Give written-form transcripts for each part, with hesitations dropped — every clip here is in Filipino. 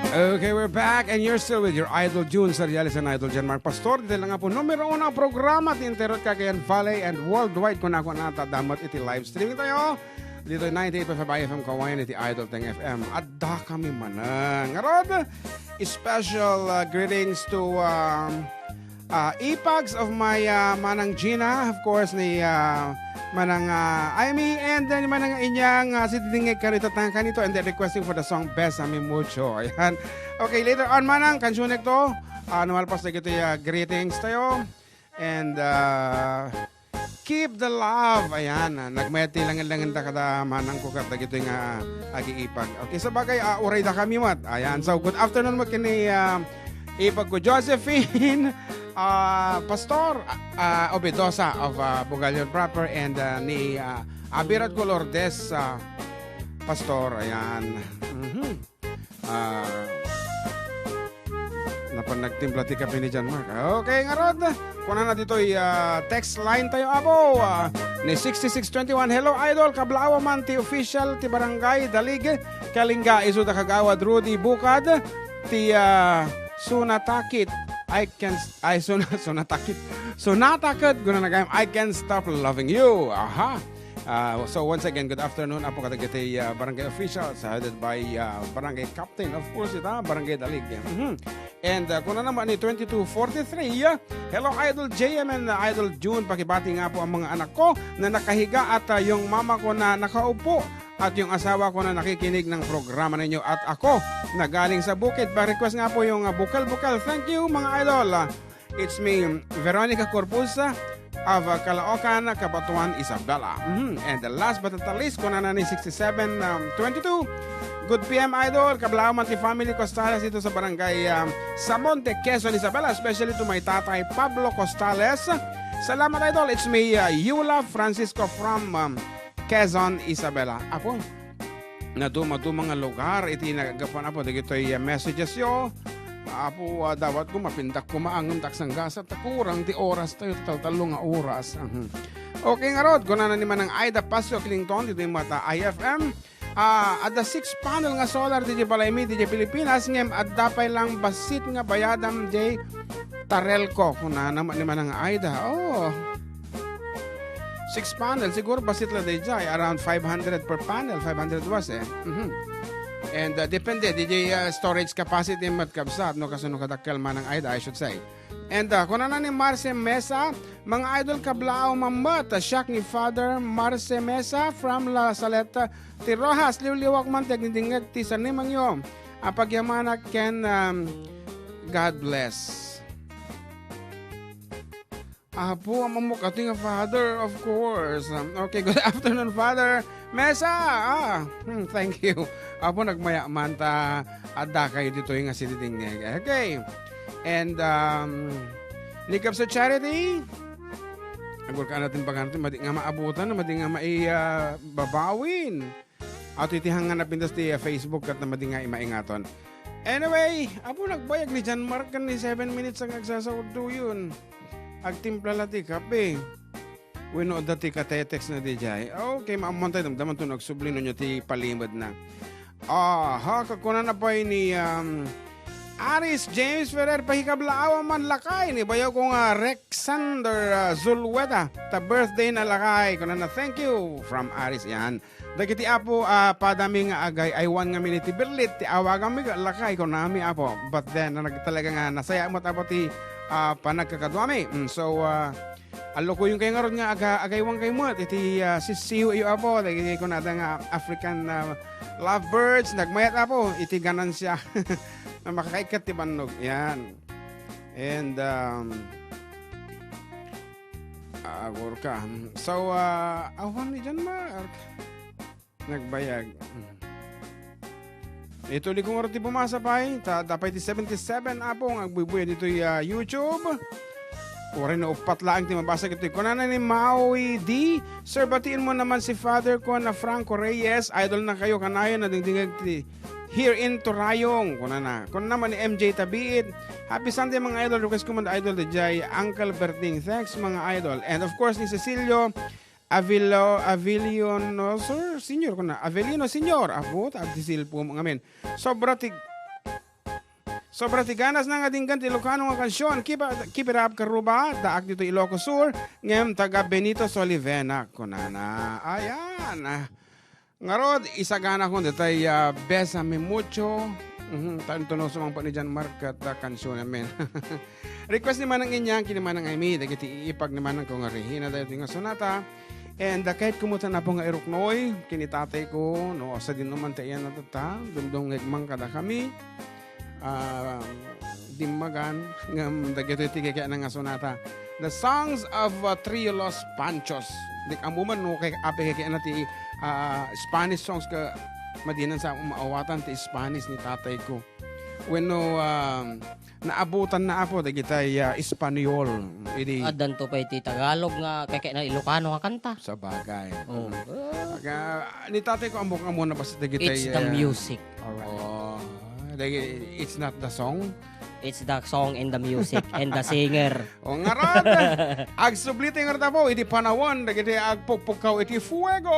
Okay, we're back and you're still with your Idol June Sariales and Idol Jan Mark Pastor. Dito lang nga po numero unang programa ti Internet Cagayan Valley and worldwide kung ako natadamat iti live streaming tayo. Dito 98.5 FM Kawayan iti Idol Teng FM. Adda kami Manen. Ngarod, special greetings to ipags of my Manang Gina, of course, ni Manang Amy, and then Manang inyang sitindingig kanito tang kanito, and then requesting for the song Besame Mucho. Ayan. Okay, later on Manang, kansunek to. Numalpas na ito greetings tayo. And keep the love. Ayan. Nagmeti lang ta kada Manang ko kada ito yung agi-ipag. Okay, sa bagay, uray da kami mat. Ayan. So, good afternoon mo kini ipag ko Josephine. Pastor Obedosa of Bugalion proper, and ni Abirat Colordes Pastor, ayan. Napanagtimpla ti kape ni John Mark. Okay, ngarod. Kuna na dito text line tayo abo ni 6621. Hello Idol, kablawa man ti official ti Barangay Dalig Kalinga isu da kagawad Rudy Bukad ti Sunatakit. Sunatakit guna na gayam I can't stop loving you. Aha. So once again, good afternoon. Apo katagiti barangay officials headed by barangay captain, of course, ita barangay Dalig. And kuna naman ni 2243. Hello Idol JM and Idol June. Pakibati nga po ang mga anak ko na nakahiga at yung mama ko na nakaupo. At yung asawa ko na nakikinig ng programa ninyo at ako na galing sa bukid. Pa-request nga po yung bukal-bukal. Thank you mga idol. It's me, Veronica Corpusa of Caloocan, Cabatuan, Isabela. And the last but not the least, ko na ni 6722. Good PM idol, kablaman ti family Costales ito sa barangay Samonte, Quezon, Isabela. Especially to my tatay Pablo Costales. Salamat idol. It's me, Yula Francisco from Quezon, Isabela. Apo, naduma-do mga lugar, iti nagapan apo, dagito'y messages yo. Apo, dawat ko, mapindak ko maangon taksang gasat, kurang ti oras tayo, talong nga oras. Okay nga rod, kuna na naman ng Aida Pasio Clinton, dito yung mata IFM. Adda 6 panel nga solar, DJ Balaymi, DJ Pilipinas, ngem, adda pay lang basit nga bayadam, DJ Tarelco. Kuna naman ng Aida, 6 panel, siguro basit lang DJ, around 500 per panel, 500 was And depende, DJ storage capacity matkabsat, no kaso no kadakkel man ng Aida, I should say. And kung na ni Marce Mesa, mga idol kablao mamat, siyak ni Father Marce Mesa from La Saleta, ti Rojas, liwliwak man, tagindingag ti sanimang yun. Pagyamana ken, God bless. Apo, ang mamukating Father, of course. Okay, good afternoon, Father Mesa. Thank you. Apo, nagmayaman ta adda kayo dito yung asititing. Okay. And, likap sa charity. Agor ka natin pag natin, madi nga maabutan, madi nga maibabawin. At itihangan na pintas di Facebook at na madi nga imaingaton. Anyway, apo, nagbayag ni John Mark ni 7 minutes ang nagsasawad do yun. Agtimpla lati kape. Wino dati ka tetex na di jay. Okay, maamantay damdaman to nagsublino nyo ti palimad na. Kakuna na pa ni Aris James Ferrer pahikablaawa man lakay ni bayaw kong Rexander Zulweda ta birthday na lakay. Kuna na thank you from Aris yan. Dagiti apo padami nga agay aywan nga miniti berlit ti awagang mi lakay ko nami apo. But then talaga nga nasaya mo apo ti panagkakadwami. So, alo ko yung kayo nga ron nga agaywang kayo mo. Iti sisiyo iyo apo. Lagi ko na nga African lovebirds. Nagmayat apo. Iti ganan siya. Makakaikat ti banog. Yan. And, agor ka. So, awan ni John Mark. Nagbayag. Ito li kong oras ti pumasa pa dapat ti 77 apong agbubuya dito YouTube. Ore na upat lang ti mabasa ito. Kunana ni Maui D. Sir, batiin mo naman si Father ko na Franco Reyes. Idol na kayo kanayon na dingdingag ti here in Torayong. Kunana naman ni MJ Tabiit. Happy Sunday mga idol. Request ko man idol the Jai Uncle Berting. Thanks mga idol. And of course ni Cecilio Avellino Senior ko na. Avellino Senior. Apo, tagsisil po mga men. Sobra Sobra tiganas na nga dinggan ti Ilocano nga kansyon. Keep it up karuba. Daak dito Ilocos Sur. Ngem taga Benito Solivena. Kunana. Ayan. Ngarod, isagana ko detay Besame Mucho. Tanto sumang pa ni Jan Mark at kansyon namin. Request ni Manang Inyang, kinimanang Amy. Dagiti ipag ni Manang ko nga Regina dahil nga sonata. And kahit kumuta na po nga Iruknoy, kinitatay ko, no, sa din naman tayo na tata, dumdong ngegmang kada kami, dimmagan, dagito iti kaya nga sonata. The songs of Trio Los Panchos. Dik amuman no, kay ape kaya na ti Spanish songs ka madinan sa maawatan ti Spanish ni tatay ko. When no, naabutan na ako, dagitay Espanyol. Adan to pa iti Tagalog nga, kaya na Ilocano nga kanta. Sa bagay. Ni tatay ko ambok muna pa sa dagitay. It's the music. It's not the song. It's the song and the music and the singer. O nga rod, agsubliti nga rata po, iti panawon, dagitay agpukpukaw, iti fuego.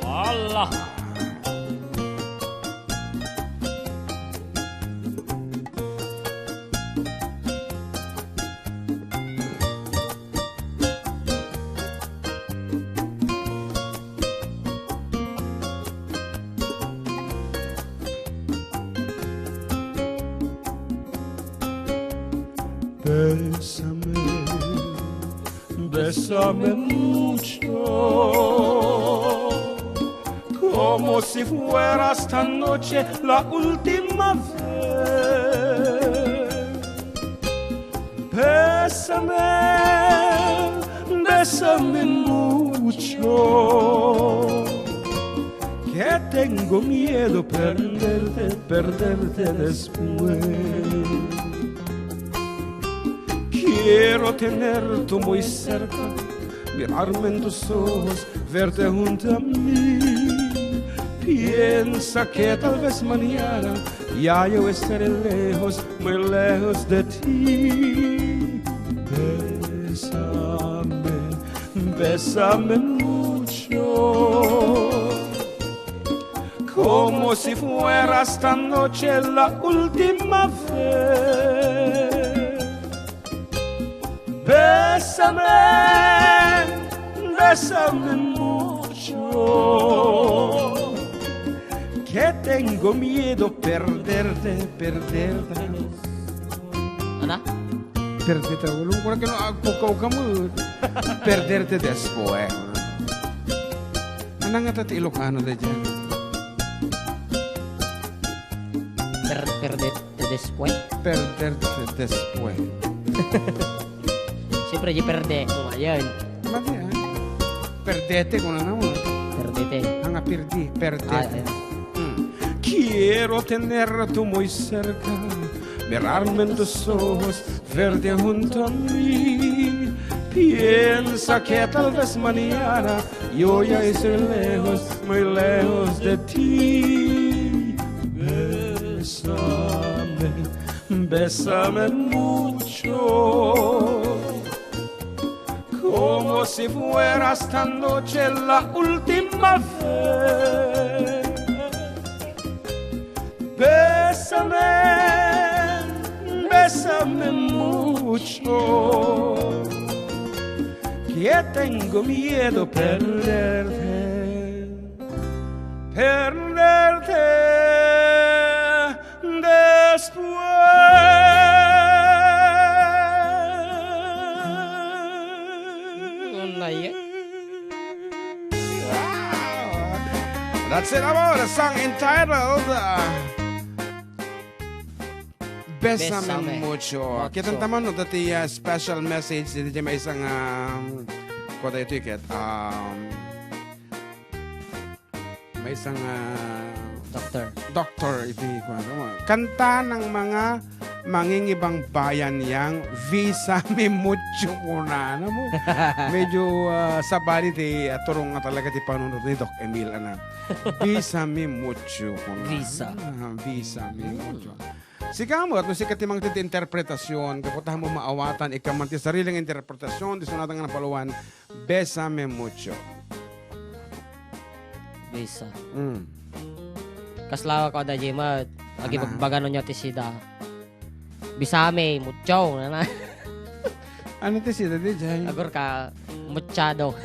Allah! Bésame, bésame mucho, como si fuera esta noche la última vez. Bésame, bésame mucho, que tengo miedo perderte después. Quiero tenerte muy cerca, mirarme en tus ojos, verte junto a mí. Piensa que tal vez mañana ya yo estaré lejos, muy lejos de ti. Bésame, bésame mucho, como si fuera esta noche la última vez. Bésame, bésame mucho, que tengo miedo perderte. Ano? Perderte, ulung ko na agpukaw ka mo. Perderte después. Anong nga tati Ilocano na dyan? Perderte después. Perderte después. Siyempre, di perde. Ayan. Mati ah. Perdete kung ano mo. Perdete. Ang perdete. Quiero tenerte muy cerca, mirarme en tus ojos, verte junto a mí. Piensa que tal vez mañana yo ya esté lejos, muy lejos de ti. Bésame, bésame mucho, como si fuera esta noche la última vez. Bésame, bésame mucho, que tengo miedo perderte después. That's it, amor. A song entitled Bésame Mucho. Kita taman no dati special message dito may isang koda ticket. May isang doctor ito kanta ng mga mangingibang bayan yang Visame Mucho muna. Ano mo? Medyo sabali ti turong nga talaga ti panunod ni Doc Emil ana. Visame Mucho. Visame Mucho. Sikamot, no sikat timang titi interpretasyon, kaputahan mo maawatan, ikaman ti sariling interpretasyon, di sunatan nga napaluan, Bésame Mucho. Bisa. Kaslawa ko da Jima, Agi pagbagano niya ti sida. Bisame, mucho. Ano ti sida di jay? Agor ka, muchado.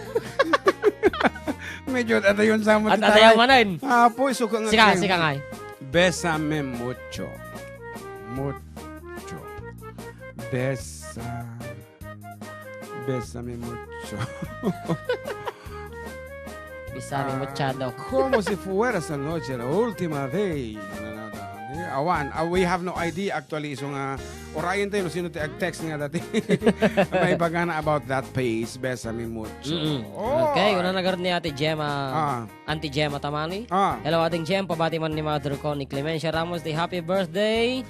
Medyo at yun sa mo. At atayaw manen. Po, isuka nga. Sika nga. Besame mucho. Mucho. Besame mucho. Bisame, muchado. Como si fuera esa noche la última vez. Awan, we have no idea actually. So nga, orayin tayo sino ti text nga dati. May bagana about that pace. Besame mucho. Okay, una nagaroon ni Ate Gemma. Auntie Gemma Tamani. Hello, Ating Gem. Pabati man ni mother ko ni Clemencia Ramos. The happy birthday.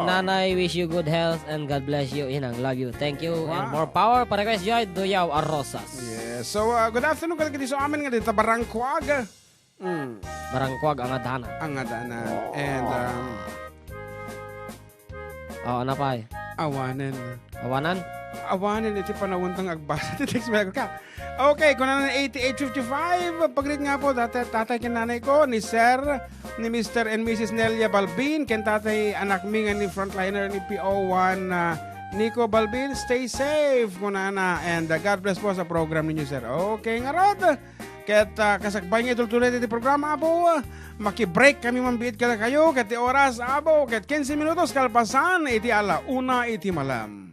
Nanay, wish you good health and God bless you. Inang, love you. Thank you. And more power. Para guys, Joy Duyaw Arrosas. Yes. So, good afternoon kalagiti sa amin nga dito. Barangquag. Barangquag ang Adana. Ang Adana. And, ano pa eh? Awanen. Awanan? Iti panawuntang agbasa. Text mo ka. Okay, kung na 8855, pag-read nga po, tatay kinanay ko, ni Sir, ni Mr. and Mrs. Nelia Balbin, ken tatay anak mi nga ni frontliner ni PO1, Nico Balbin, stay safe kuna na, and God bless po sa program ninyo, sir. Okay nga rod. Ket kasakbay nga tultuloy iti programa po. Maki-break kami mambiit kada kayo ket oras abo ket 15 minutos kalpasan iti ala una iti malam.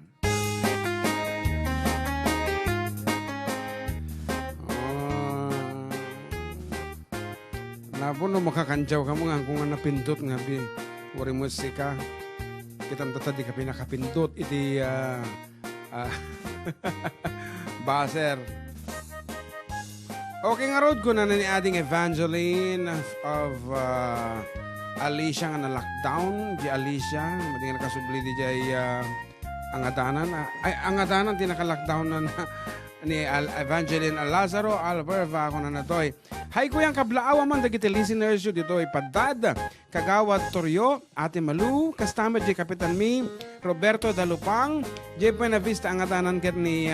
Napuno makakantyaw ka mo nga kung napindot nga bi uri musika. Kitang tata di ka pinakapindot iti baser. Okay nga road ko na ni ating Evangeline of Alicia nga na lockdown. Di Alicia, mati nga nakasubli di jay angadanan. Ay, angadanan di naka-lockdown na ni Evangeline Lazaro Alberva ako na natoy. Hay kuyang kablaawa man dagiti listeners yun dito ipadad. Kagawad Toryo, Ate Malu, kastamad di Kapitan Mi, Roberto Dalupang, di po na vista ang atanan kat ni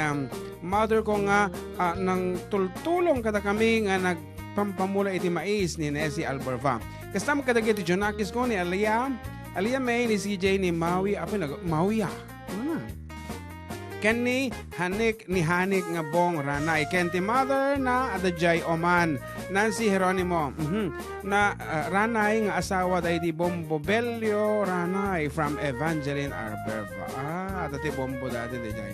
mother ko nga nang tultulong kada kami nga nagpampamula iti mais ni Nessie Alberva. Kastamad kadagiti Jonakis ko ni Alia May, ni CJ, ni Maui, Maui ano na? Ken ni Hanik nga bong ranay. Ken ti mother na Adda Oman. Nancy Jeronimo. Na ranay nga asawa day di Bombo Belio ranay from Evangeline Alberva. Adda ti Bombo dati di jay.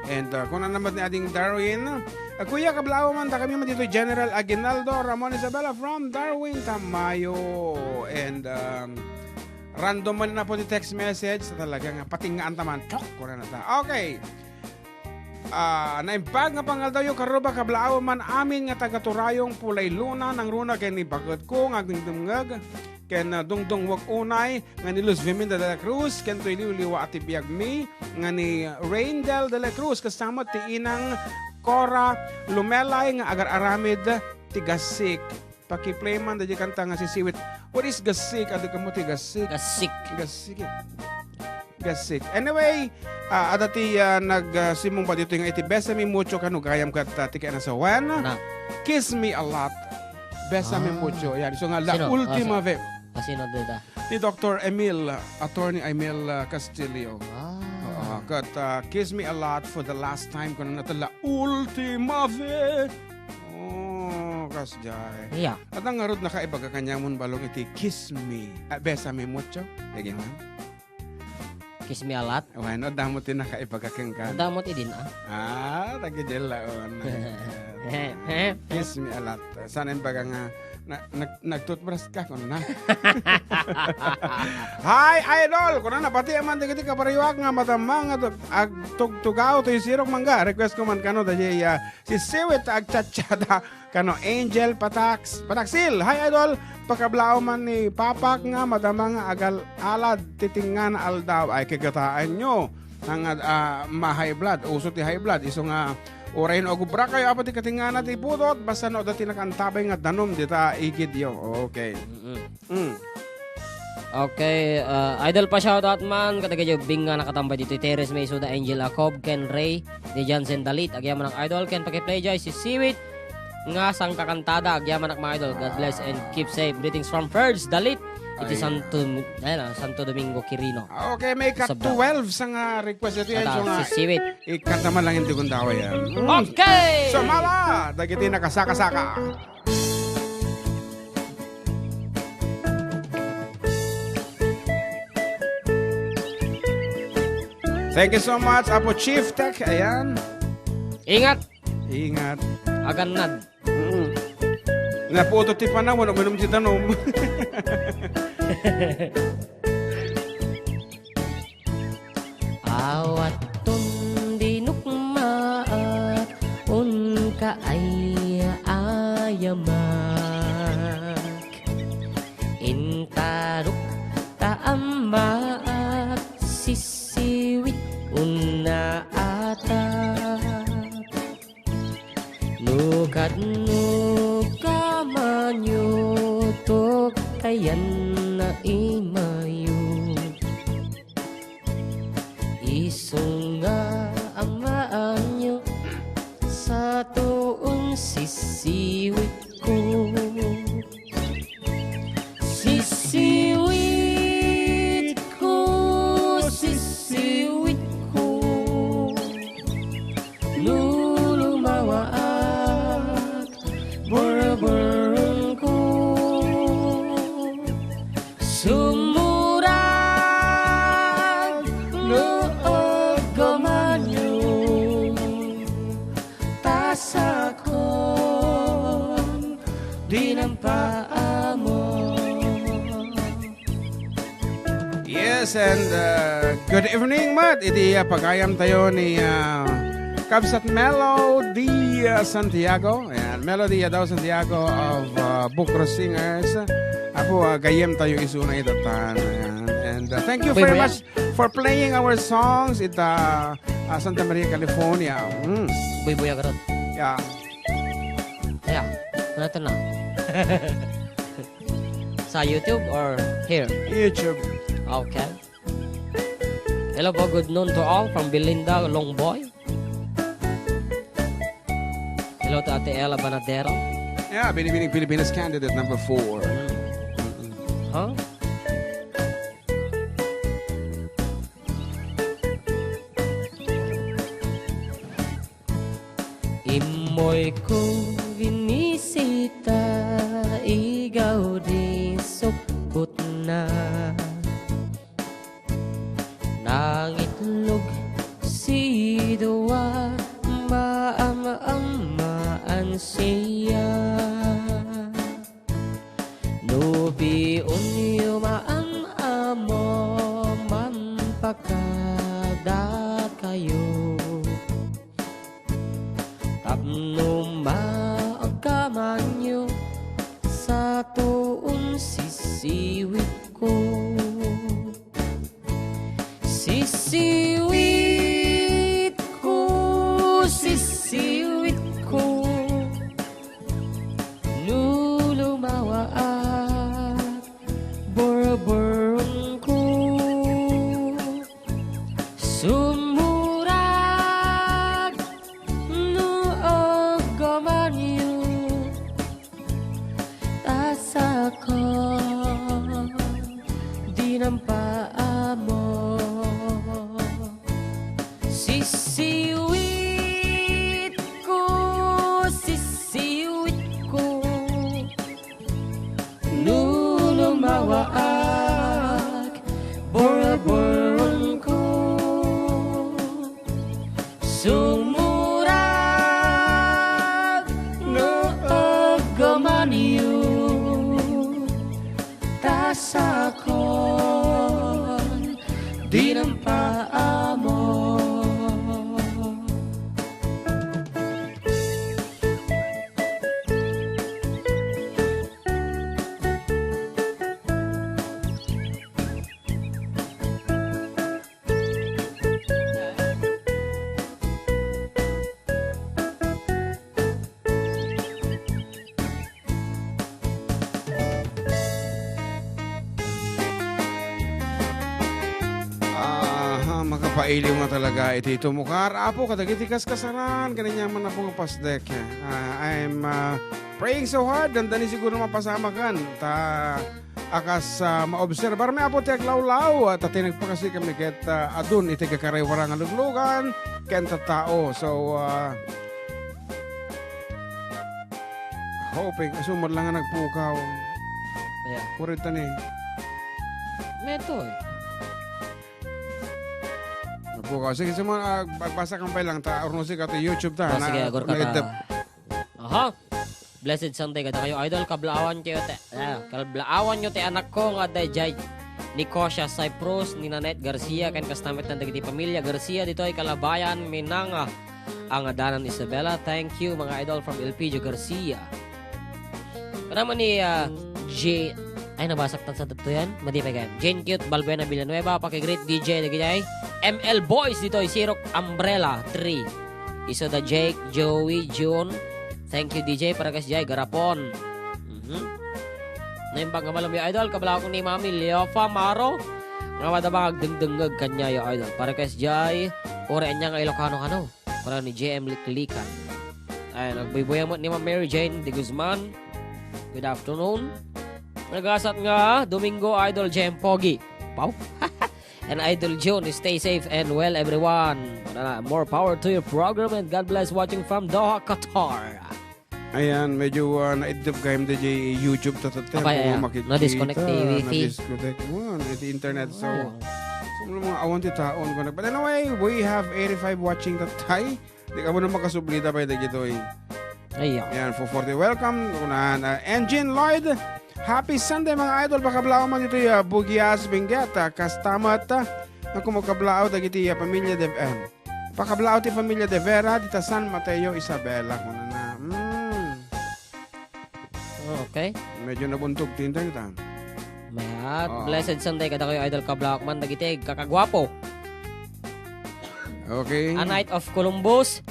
And kung naman ni ating Darwin, Kuya Kablaw man ta kami man dito General Aguinaldo Ramon Isabella from Darwin Tamayo. And random man na po di text message sa talagang patingaan taman. Chok ko na ta. Okay. Naimpag nga pangal daw yung karuba kablaaw man amin nga taga-turayong pulay luna ng runa ken ni bagod ko nga gindumngag ken dungdung wak unay nga ni Luz Viminda de la Cruz ken toy liwa ati biag mi nga ni Raindel de la Cruz kasama ti inang Cora Lumelay nga agar aramid ti Gasik. Paki-play man dadya kanta nga si Siwit. What is Gasik? Adi ka mo ti Gasik? Gasik. Anyway, adati nagsimong pa dito yung iti Besame Mucho kanu gayam kat tika na sa Juan. Kiss Me a Lot. Besame Mucho. Yan. So nga, la ultima vez. Sino dito? Ni Dr. Attorney Emil Castillo. Kat Kiss Me a Lot for the last time kanu na la ultima vez. Kasjay. Yeah. At ang ngarod na kaiba ka kanyamon balong iti Kiss Me. Besame Mucho. Yagi man. Kiss Me a Lot. Bueno, damot din nakaipagkakang ka. Damot idin Tagidila. Kiss Me a Lot. Sana yung baga nga nag-toothbrush ka kung na. Hi, idol! Kung na pati man digiti ka pariwak nga matamang tugtugaw to yung sirok mangga. Request ko man kano dahil si Siwit agchatsada kano Angel Pataksil. Hi, idol! Pakablao man ni Papak nga madamang agal alad titingan aldaw ay kagataan nyo ang ma-high blood. Uso ti high blood. Iso nga oray no agubra kayo apat ikatingan at ipudot basta no dati nakantabay nga danom dita igid yo. Okay. Okay, idol pa shoutout man katagay bing nga nakatambay dito Teres May Suda Angel Acob Ken Ray ni Jansen Dalit agyaman ng idol Ken pakiplay joy si Siwit nga sang kakantada agyaman ng mga idol. God bless and keep safe. Greetings from Ferds Dalit Iti Santo Domingo Quirino. Okay, may ika-12 sa nga request ito yan. So nga, sisiwit. ikataman lang hindi kong dawa yan. Okay! So mala, dagiti nakasaka-saka. Thank you so much, Apo Chief Tech. Ayan. Ingat! Ingat. Aganad. Naputo ti pa na, wala mo si tanom. Awat tundinukmaat unka ay ayamak intaruk taamaat sisiwit una atat nukat manyo kayan na imayo isunga amaan nyo sa tuon sisiwit ko sisiwit ko sisiwit ko lulumawaat bura-burang ko sumurag loob gamanyo tasakon di ng paamo. Yes, and good evening, Matt. Iti pagayam tayo ni Kabsat Melody Santiago. Ayan, Melody daw Santiago of Bukro Singers. Ako, gayem tayo isuna ito. And thank you very much for playing our songs at Santa Maria, California. Buy-buy agad. Yeah. Yeah, natin na. Sa YouTube or here? YouTube. Okay. Hello po, good noon to all from Belinda Longboy. Hello to Ate Ella Banadero. Yeah, Binibining Pilipinas candidate number 4. Huh? Imoy ko binisita, igaw di sukbot na. Nangitlog si Dua, maamaan siya. Nubiun yumaan amo, mampakada kayo. Tapno maagaman nyo sa tuon sisiwit ko. Sisiwit ko, sisiwit ko, nulumawa at bora-borong ko. Sumurag noog gamanyo tasakon di ng paamo. Sisiwit ko, sisiwit ko, lulumawaak bora-borong ko. Sumurag noog gamanyo tasakon di ng paamo. Makapailiw na talaga iti tumukar. Apo, kadagitikas kasaran. Ganyan man na pong pasdek. I'm praying so hard. Dandani siguro mapasama kan. akas maobserbar may apo tiyak lawlaw at atinag pa kasi kami ket adun iti kakarewarang aluglugan kenta tao. So hoping asumad lang nga nagpukaw. Yeah. Kurita ni. Meto eh. Nagpukaw. Sige, magbasa kang pa lang ta ornosi ka to YouTube ta. Sige, agor ka ta. Aha. Blessed Sunday kada kayo idol kablaawan nyo te. Kablaawan nyo te anak ko nga dayjay. Nicosia Cyprus, ni Nanette Garcia kan kastamit ng dagiti pamilya Garcia dito ay Kalabayan Minanga. Ang adanan Isabela. Thank you mga idol from Elpidio Garcia. Karama ni J ay nabasak tan sa tatlo yan. Madipay kayo. Jane Cute Balbuena Villanueva paki-great DJ dagiti ML Boys dito ay Sirok Umbrella 3. Isoda Jake, Joey, June. Thank you DJ para kas Jay Garapon. Ngayon bang kamalam yung idol kabala ko ni Mami Leofa Maro. Nga madabang agdengdengag kanya yung idol para kas Jay ore niya nga Ilocano kano. Para ni JM Liklikan. Ay nagbubuya mo ni Ma'am Mary Jane de Guzman. Good afternoon. Nagasat nga Domingo Idol JM Pogi. Wow. And Idol June, stay safe and well everyone. More power to your program and God bless watching from Doha, Qatar. Ayan, medyo na-idip kayo DJ YouTube tatatay. Okay, na-disconnect the wifi. Na-disconnect mo, the internet. So mga awan ti taon ko. But anyway, we have 85 watching that time. Di ka mo na makasublita pa yung dito eh. Ayan, for 40. Welcome. Engine Lloyd. Happy Sunday mga idol. Pakablao man ito yung Bugias Bengueta. Kastamat. Ako makablao dagiti pamilya de pakablao ti pamilya de Vera dita San Mateo Isabela. Kuna na. Okay. Medyo nabuntog tinta kita. Mayat. Blessed Sunday kada kayo idol kablao man dagiti kakagwapo. Okay. A Night of Columbus.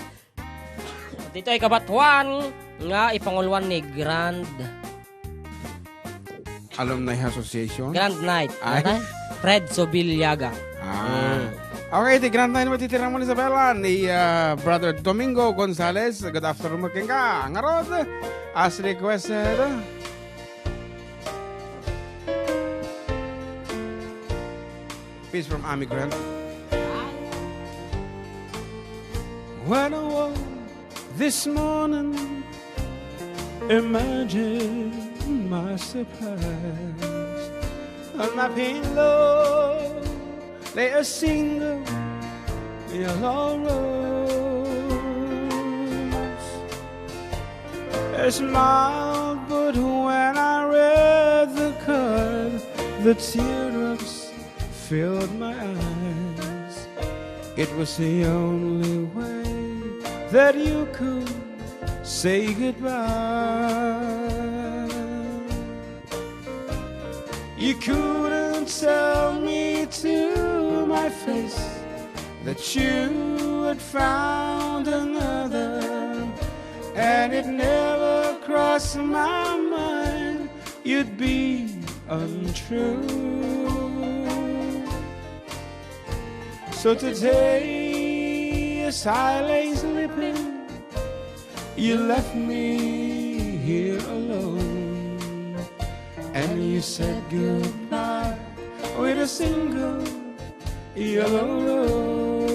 Dito ay kabatuan nga ipangulwan ni Grand Alumni Association. Grand Night. Fred Sobiliaga. Okay, the Grand Night matitira mo ni Isabela ni Brother Domingo Gonzalez. Good afternoon mo ka. Ngarod, as requested. Peace from Ami Grant. When I woke this morning, imagine my surprise. On my pillow lay a single yellow rose. I smiled, but when I read the card, the teardrops filled my eyes. It was the only way that you could say goodbye. You couldn't tell me to my face that you had found another, and it never crossed my mind you'd be untrue. So today, as I lay sleeping, you left me here alone, and you said goodbye with a single yellow rose.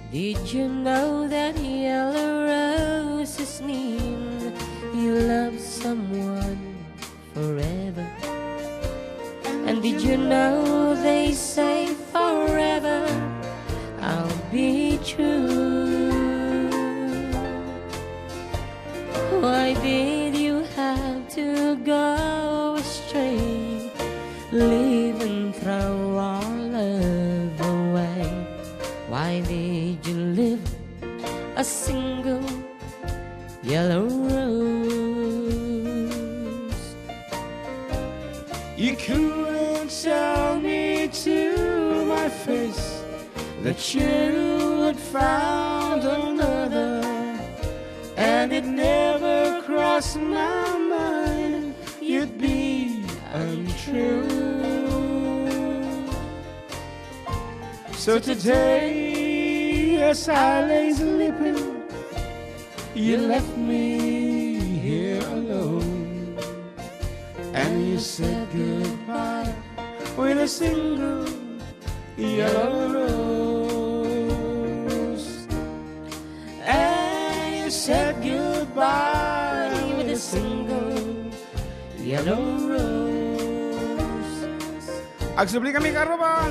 Did you know that yellow roses mean you love someone forever? And did you know they say forever I'll be true? Why did you have to go astray, leaving throw our love away? Why did you live a single yellow rose? You couldn't tell me to my face that you had found another, and it never crossed my mind you'd be untrue. So today, as I lay sleeping, you left me here alone, and you said goodbye with a single yellow rose. And you said goodbye with a single yellow rose. Agsubli kami karo ba?